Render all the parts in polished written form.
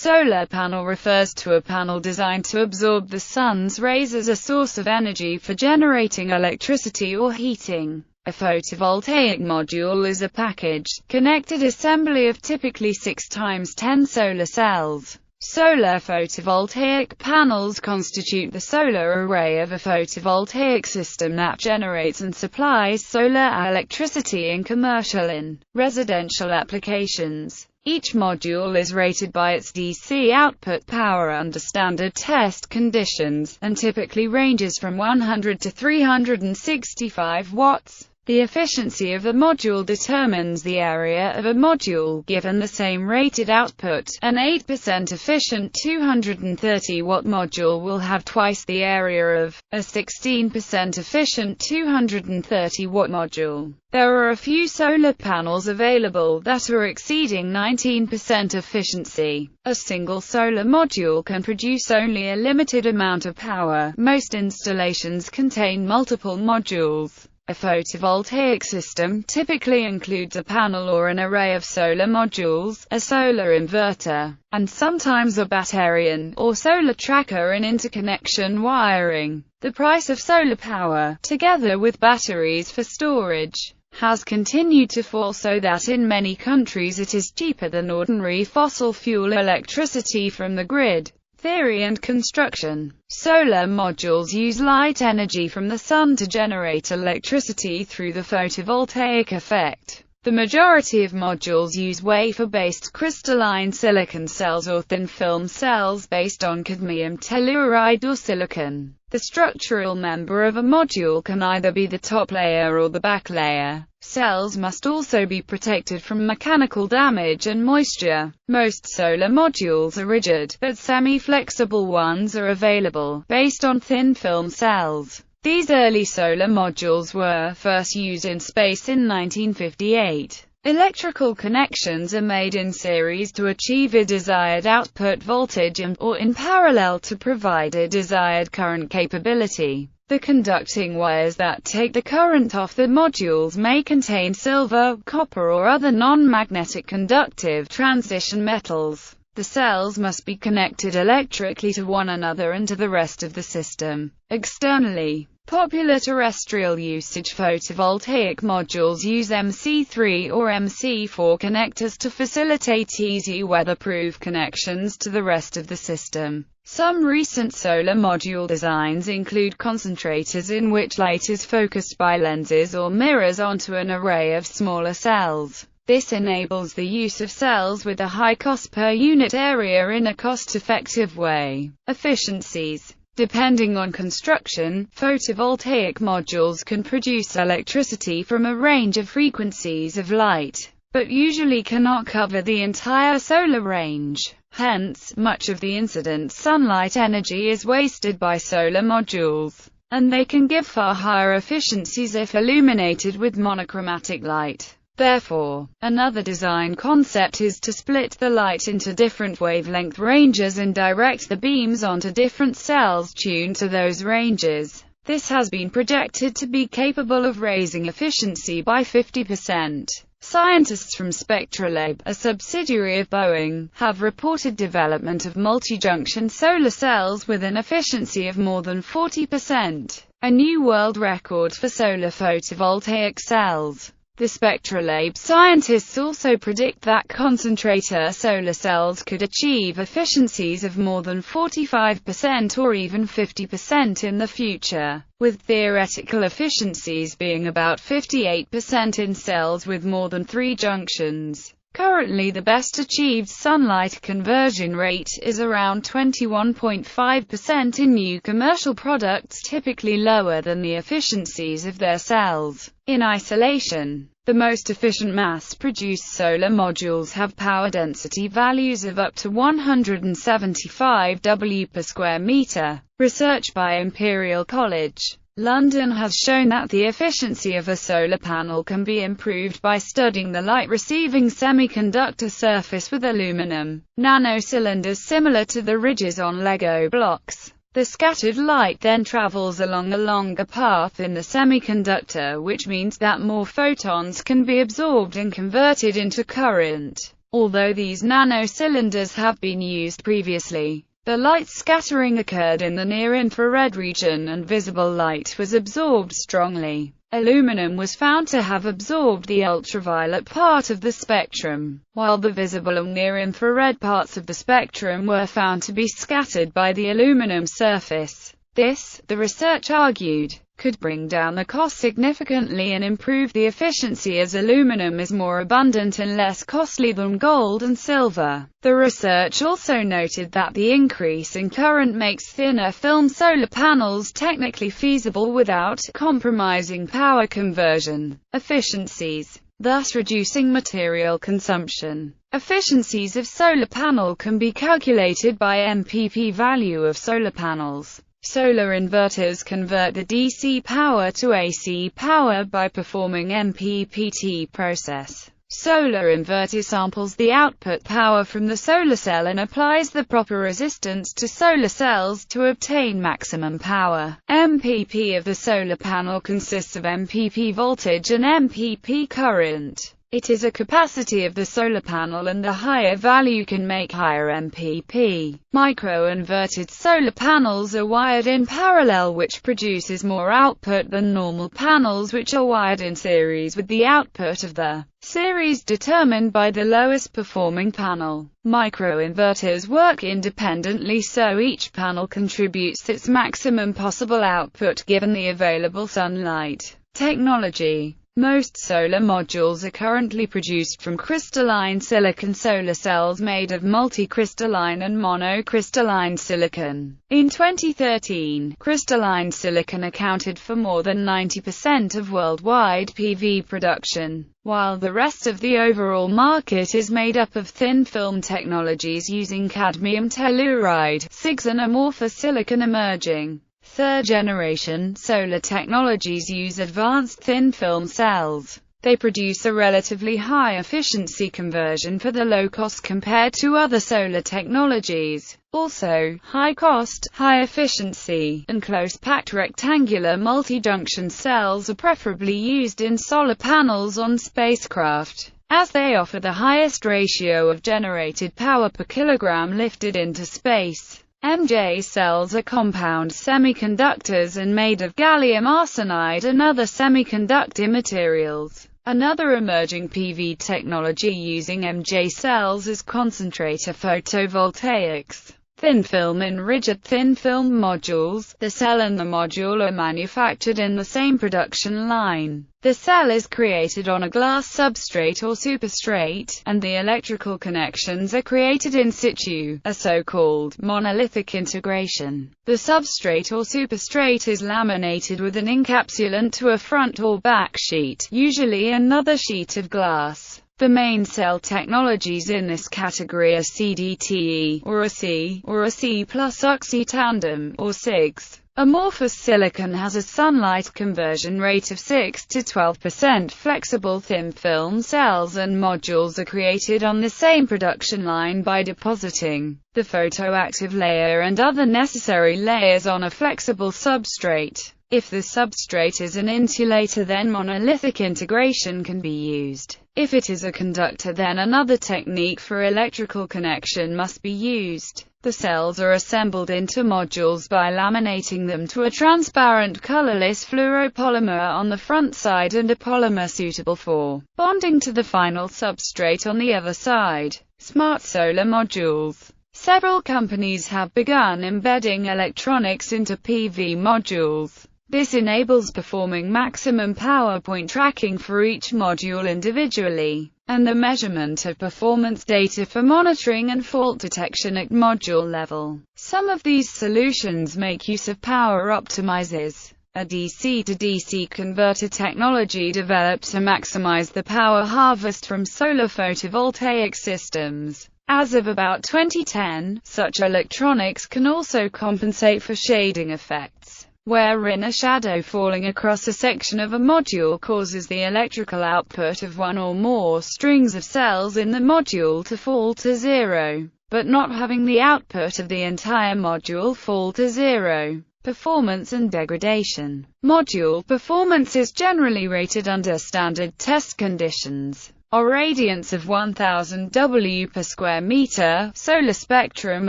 Solar panel refers to a panel designed to absorb the sun's rays as a source of energy for generating electricity or heating. A photovoltaic module is a packaged, connected assembly of typically 6x10 solar cells. Solar photovoltaic panels constitute the solar array of a photovoltaic system that generates and supplies solar electricity in commercial and residential applications. Each module is rated by its DC output power under standard test conditions, and typically ranges from 100 to 365 watts. The efficiency of a module determines the area of a module. Given the same rated output, an 8% efficient 230-watt module will have twice the area of a 16% efficient 230-watt module. There are a few solar panels available that are exceeding 19% efficiency. A single solar module can produce only a limited amount of power. Most installations contain multiple modules. A photovoltaic system typically includes a panel or an array of solar modules, a solar inverter, and sometimes a battery or solar tracker and interconnection wiring. The price of solar power, together with batteries for storage, has continued to fall so that in many countries it is cheaper than ordinary fossil fuel electricity from the grid. Theory and construction. Solar modules use light energy from the sun to generate electricity through the photovoltaic effect. The majority of modules use wafer-based crystalline silicon cells or thin-film cells based on cadmium telluride or silicon. The structural member of a module can either be the top layer or the back layer. Cells must also be protected from mechanical damage and moisture. Most solar modules are rigid, but semi-flexible ones are available, based on thin-film cells. These early solar modules were first used in space in 1958. Electrical connections are made in series to achieve a desired output voltage or in parallel to provide a desired current capability. The conducting wires that take the current off the modules may contain silver, copper or other non-magnetic conductive transition metals. The cells must be connected electrically to one another and to the rest of the system. Externally, popular terrestrial usage photovoltaic modules use MC3 or MC4 connectors to facilitate easy weatherproof connections to the rest of the system. Some recent solar module designs include concentrators in which light is focused by lenses or mirrors onto an array of smaller cells. This enables the use of cells with a high cost per unit area in a cost-effective way. Efficiencies. Depending on construction, photovoltaic modules can produce electricity from a range of frequencies of light, but usually cannot cover the entire solar range. Hence, much of the incident sunlight energy is wasted by solar modules, and they can give far higher efficiencies if illuminated with monochromatic light. Therefore, another design concept is to split the light into different wavelength ranges and direct the beams onto different cells tuned to those ranges. This has been projected to be capable of raising efficiency by 50%. Scientists from Spectralab, a subsidiary of Boeing, have reported development of multi-junction solar cells with an efficiency of more than 40%, a new world record for solar photovoltaic cells. The Spectralab scientists also predict that concentrator solar cells could achieve efficiencies of more than 45% or even 50% in the future, with theoretical efficiencies being about 58% in cells with more than 3 junctions. Currently the best achieved sunlight conversion rate is around 21.5% in new commercial products, typically lower than the efficiencies of their cells. In isolation, the most efficient mass-produced solar modules have power density values of up to 175 W per square meter. Research by Imperial College London has shown that the efficiency of a solar panel can be improved by studying the light-receiving semiconductor surface with aluminum nanocylinders similar to the ridges on Lego blocks. The scattered light then travels along a longer path in the semiconductor, which means that more photons can be absorbed and converted into current. Although these nanocylinders have been used previously, the light scattering occurred in the near-infrared region and visible light was absorbed strongly. Aluminum was found to have absorbed the ultraviolet part of the spectrum, while the visible and near-infrared parts of the spectrum were found to be scattered by the aluminum surface. This, the research argued, could bring down the cost significantly and improve the efficiency as aluminum is more abundant and less costly than gold and silver. The research also noted that the increase in current makes thinner film solar panels technically feasible without compromising power conversion efficiencies, thus reducing material consumption. Efficiencies of solar panel can be calculated by MPP value of solar panels. Solar inverters convert the DC power to AC power by performing MPPT process. Solar inverter samples the output power from the solar cell and applies the proper resistance to solar cells to obtain maximum power. MPP of the solar panel consists of MPP voltage and MPP current. It is a capacity of the solar panel, and the higher value can make higher MPP. Micro-inverted solar panels are wired in parallel, which produces more output than normal panels which are wired in series, with the output of the series determined by the lowest performing panel. Micro-inverters work independently, so each panel contributes its maximum possible output given the available sunlight. Technology. Most solar modules are currently produced from crystalline silicon solar cells made of multicrystalline and monocrystalline silicon. In 2013, crystalline silicon accounted for more than 90% of worldwide PV production, while the rest of the overall market is made up of thin film technologies using cadmium telluride, CIGS and amorphous silicon. Emerging third-generation solar technologies use advanced thin-film cells. They produce a relatively high efficiency conversion for the low cost compared to other solar technologies. Also, high cost, high efficiency, and close-packed rectangular multi-junction cells are preferably used in solar panels on spacecraft, as they offer the highest ratio of generated power per kilogram lifted into space. MJ cells are compound semiconductors and made of gallium arsenide and other semiconductor materials. Another emerging PV technology using MJ cells is concentrator photovoltaics. Thin film in rigid thin film modules. The cell and the module are manufactured in the same production line. The cell is created on a glass substrate or superstrate, and the electrical connections are created in situ, a so-called monolithic integration. The substrate or superstrate is laminated with an encapsulant to a front or back sheet, usually another sheet of glass. The main cell technologies in this category are CDTE, or a C plus oxy tandem, or CIGS. Amorphous silicon has a sunlight conversion rate of 6 to 12%. Flexible thin film cells and modules are created on the same production line by depositing the photoactive layer and other necessary layers on a flexible substrate. If the substrate is an insulator, then monolithic integration can be used. If it is a conductor, then another technique for electrical connection must be used. The cells are assembled into modules by laminating them to a transparent colorless fluoropolymer on the front side and a polymer suitable for bonding to the final substrate on the other side. Smart solar modules. Several companies have begun embedding electronics into PV modules. This enables performing maximum power point tracking for each module individually, and the measurement of performance data for monitoring and fault detection at module level. Some of these solutions make use of power optimizers, a DC-to-DC converter technology developed to maximize the power harvest from solar photovoltaic systems. As of about 2010, such electronics can also compensate for shading effects, wherein a shadow falling across a section of a module causes the electrical output of one or more strings of cells in the module to fall to zero, but not having the output of the entire module fall to zero. Performance and degradation. Module performance is generally rated under standard test conditions. or radiance of 1000 W per square meter, solar spectrum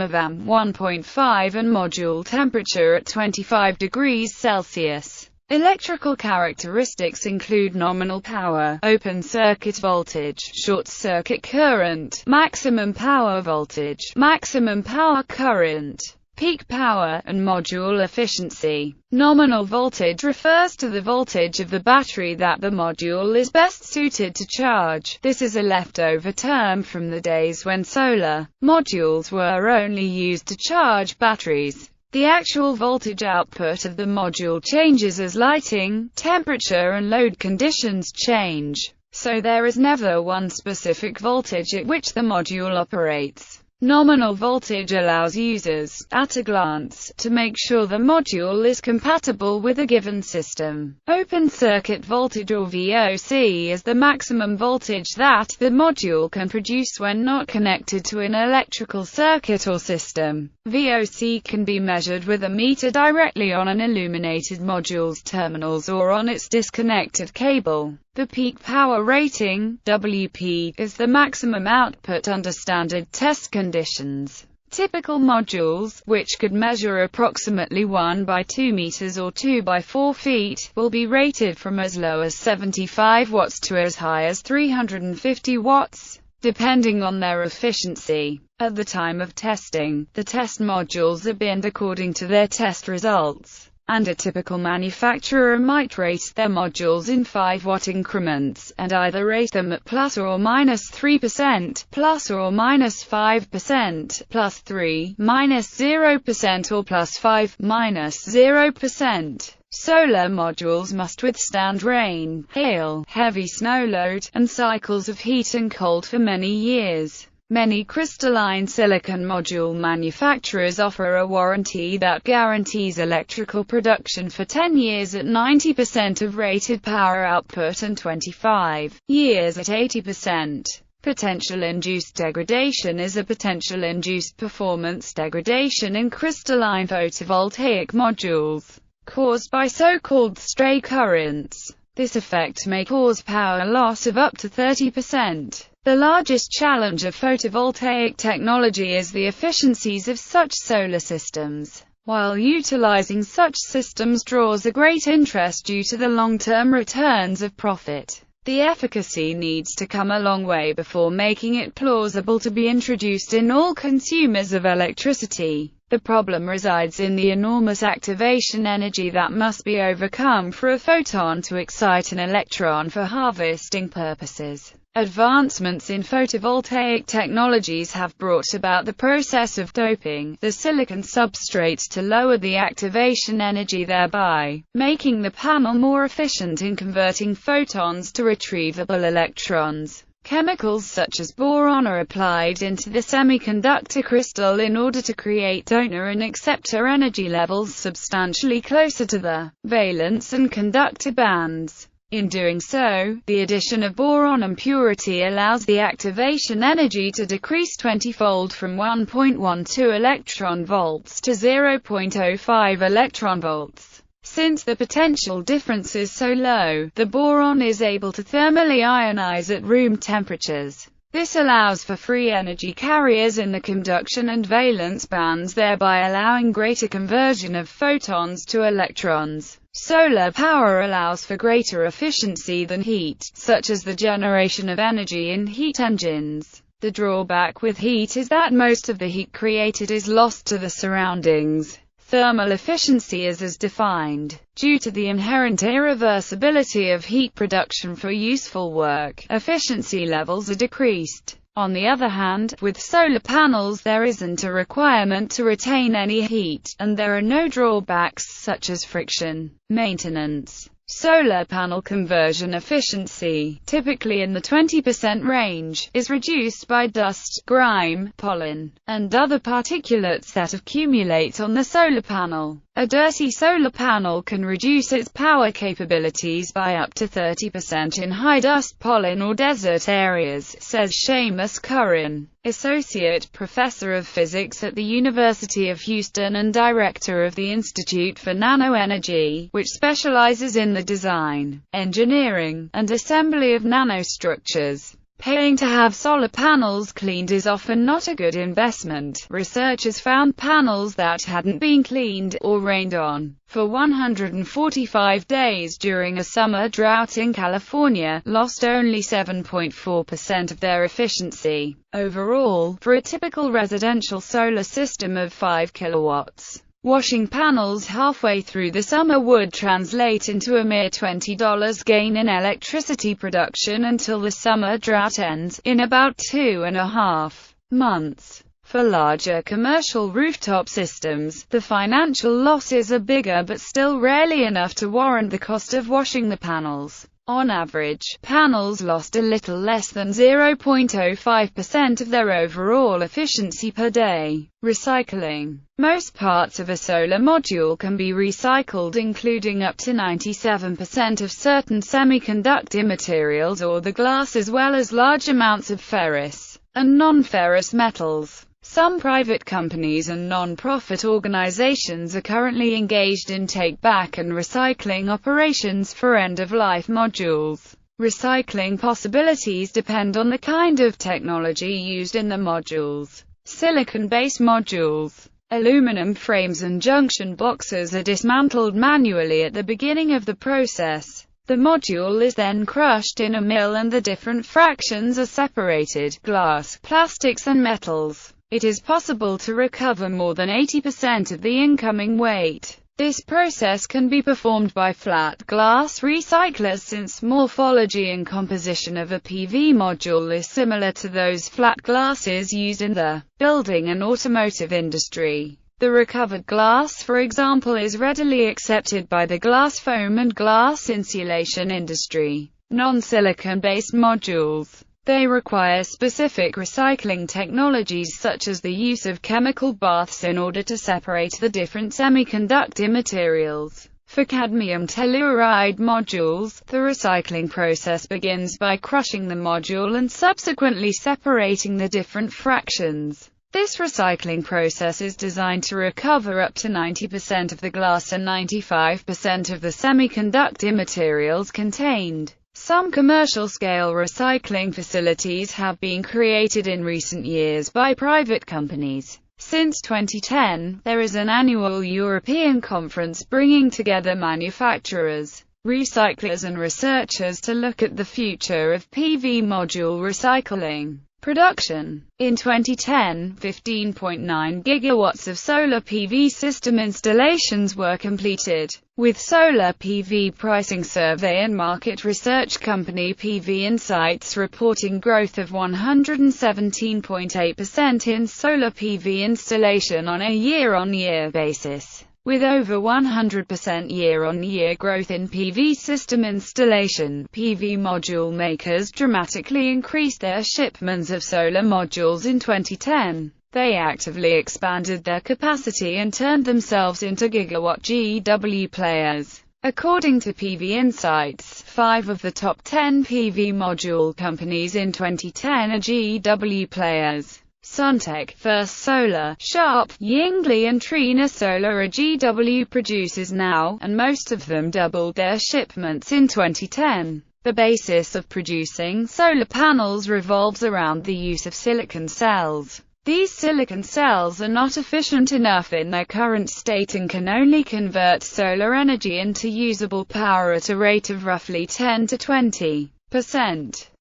of AM 1.5 and module temperature at 25 degrees Celsius. Electrical characteristics include nominal power, open circuit voltage, short circuit current, maximum power voltage, maximum power current, peak power, and module efficiency. Nominal voltage refers to the voltage of the battery that the module is best suited to charge. This is a leftover term from the days when solar modules were only used to charge batteries. The actual voltage output of the module changes as lighting, temperature and load conditions change, so there is never one specific voltage at which the module operates. Nominal voltage allows users, at a glance, to make sure the module is compatible with a given system. Open circuit voltage, or VOC, is the maximum voltage that the module can produce when not connected to an electrical circuit or system. VOC can be measured with a meter directly on an illuminated module's terminals or on its disconnected cable. The peak power rating, WP, is the maximum output under standard test conditions. Typical modules, which could measure approximately 1 by 2 meters or 2 by 4 feet, will be rated from as low as 75 watts to as high as 350 watts, depending on their efficiency. At the time of testing, the test modules are binned according to their test results, and a typical manufacturer might rate their modules in 5-watt increments, and either rate them at plus or minus 3%, plus or minus 5%, plus 3, minus 0%, or plus 5, minus 0%. Solar modules must withstand rain, hail, heavy snow load, and cycles of heat and cold for many years. Many crystalline silicon module manufacturers offer a warranty that guarantees electrical production for 10 years at 90% of rated power output and 25 years at 80%. Potential-induced degradation is a potential-induced performance degradation in crystalline photovoltaic modules, caused by so-called stray currents. This effect may cause power loss of up to 30%. The largest challenge of photovoltaic technology is the efficiencies of such solar systems. While utilizing such systems draws a great interest due to the long-term returns of profit, the efficacy needs to come a long way before making it plausible to be introduced in all consumers of electricity. The problem resides in the enormous activation energy that must be overcome for a photon to excite an electron for harvesting purposes. Advancements in photovoltaic technologies have brought about the process of doping the silicon substrate to lower the activation energy, thereby making the panel more efficient in converting photons to retrievable electrons. Chemicals such as boron are applied into the semiconductor crystal in order to create donor and acceptor energy levels substantially closer to the valence and conductor bands. In doing so, the addition of boron impurity allows the activation energy to decrease 20-fold from 1.12 electron volts to 0.05 electron volts. Since the potential difference is so low, the boron is able to thermally ionize at room temperatures. This allows for free energy carriers in the conduction and valence bands, thereby allowing greater conversion of photons to electrons. Solar power allows for greater efficiency than heat, such as the generation of energy in heat engines. The drawback with heat is that most of the heat created is lost to the surroundings. Thermal efficiency is as defined. Due to the inherent irreversibility of heat production for useful work, efficiency levels are decreased. On the other hand, with solar panels there isn't a requirement to retain any heat, and there are no drawbacks such as friction, maintenance. Solar panel conversion efficiency, typically in the 20% range, is reduced by dust, grime, pollen, and other particulates that accumulate on the solar panel. A dirty solar panel can reduce its power capabilities by up to 30% in high dust, pollen or desert areas, says Seamus Curran, Associate Professor of Physics at the University of Houston and Director of the Institute for Nanoenergy, which specializes in the design, engineering, and assembly of nanostructures. Paying to have solar panels cleaned is often not a good investment. Researchers found panels that hadn't been cleaned, or rained on, for 145 days during a summer drought in California, lost only 7.4% of their efficiency overall, for a typical residential solar system of 5 kilowatts. Washing panels halfway through the summer would translate into a mere $20 gain in electricity production until the summer drought ends, in about 2.5 months. For larger commercial rooftop systems, the financial losses are bigger but still rarely enough to warrant the cost of washing the panels. On average, panels lost a little less than 0.05% of their overall efficiency per day. Recycling. Most parts of a solar module can be recycled, including up to 97% of certain semiconductor materials or the glass, as well as large amounts of ferrous and non-ferrous metals. Some private companies and non-profit organizations are currently engaged in take-back and recycling operations for end-of-life modules. Recycling possibilities depend on the kind of technology used in the modules. Silicon-based modules. Aluminum frames and junction boxes are dismantled manually at the beginning of the process. The module is then crushed in a mill and the different fractions are separated: glass, plastics and metals. It is possible to recover more than 80% of the incoming weight. This process can be performed by flat glass recyclers, since morphology and composition of a PV module is similar to those flat glasses used in the building and automotive industry. The recovered glass, for example, is readily accepted by the glass foam and glass insulation industry. Non-silicon-based modules. They require specific recycling technologies such as the use of chemical baths in order to separate the different semiconductor materials. For cadmium telluride modules, the recycling process begins by crushing the module and subsequently separating the different fractions. This recycling process is designed to recover up to 90% of the glass and 95% of the semiconductor materials contained. Some commercial-scale recycling facilities have been created in recent years by private companies. Since 2010, there is an annual European conference bringing together manufacturers, recyclers and researchers to look at the future of PV module recycling. Production. In 2010, 15.9 gigawatts of solar PV system installations were completed, with solar PV pricing survey and market research company PV Insights reporting growth of 117.8% in solar PV installation on a year-on-year basis, with over 100% year-on-year growth in PV system installation. PV module makers dramatically increased their shipments of solar modules in 2010. They actively expanded their capacity and turned themselves into gigawatt GW players. According to PV Insights, 5 of the top 10 PV module companies in 2010 are GW players. Suntech, First Solar, Sharp, Yingli and Trina Solar are GW producers now, and most of them doubled their shipments in 2010. The basis of producing solar panels revolves around the use of silicon cells. These silicon cells are not efficient enough in their current state and can only convert solar energy into usable power at a rate of roughly 10 to 20%.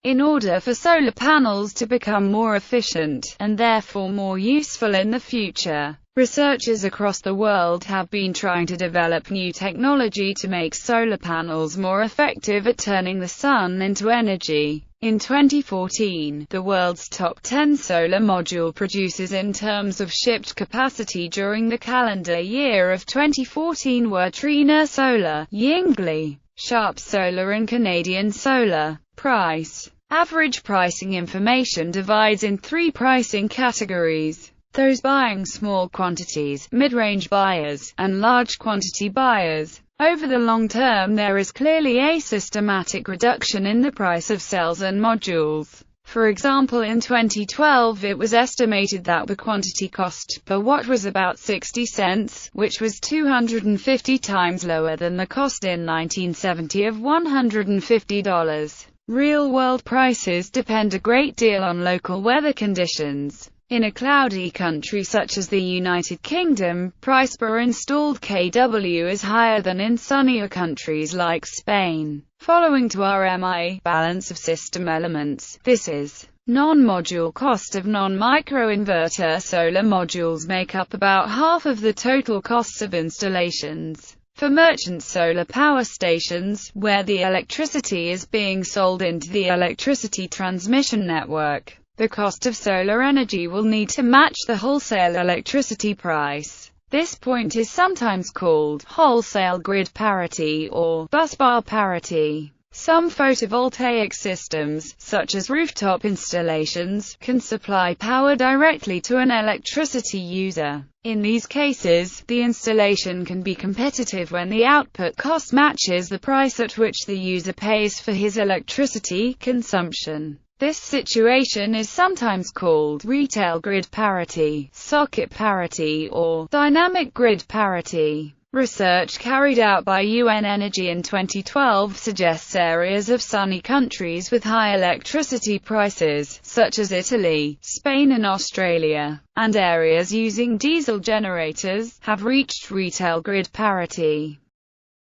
In order for solar panels to become more efficient, and therefore more useful in the future, researchers across the world have been trying to develop new technology to make solar panels more effective at turning the sun into energy. In 2014, the world's top 10 solar module producers in terms of shipped capacity during the calendar year of 2014 were Trina Solar, Yingli, Sharp Solar and Canadian Solar. Price. Average pricing information divides in 3 pricing categories: those buying small quantities, mid-range buyers, and large quantity buyers. Over the long term, there is clearly a systematic reduction in the price of cells and modules. For example, in 2012 it was estimated that the quantity cost per watt was about 60 cents, which was 250 times lower than the cost in 1970 of $150. Real-world prices depend a great deal on local weather conditions. In a cloudy country such as the United Kingdom, price per installed kW is higher than in sunnier countries like Spain. Following to RMI, balance of system elements, this is non-module cost of non-microinverter solar modules make up about half of the total costs of installations. For merchant solar power stations, where the electricity is being sold into the electricity transmission network, the cost of solar energy will need to match the wholesale electricity price. This point is sometimes called wholesale grid parity or busbar parity. Some photovoltaic systems, such as rooftop installations, can supply power directly to an electricity user. In these cases, the installation can be competitive when the output cost matches the price at which the user pays for his electricity consumption. This situation is sometimes called retail grid parity, socket parity, or dynamic grid parity. Research carried out by UN Energy in 2012 suggests areas of sunny countries with high electricity prices, such as Italy, Spain and Australia, and areas using diesel generators, have reached retail grid parity.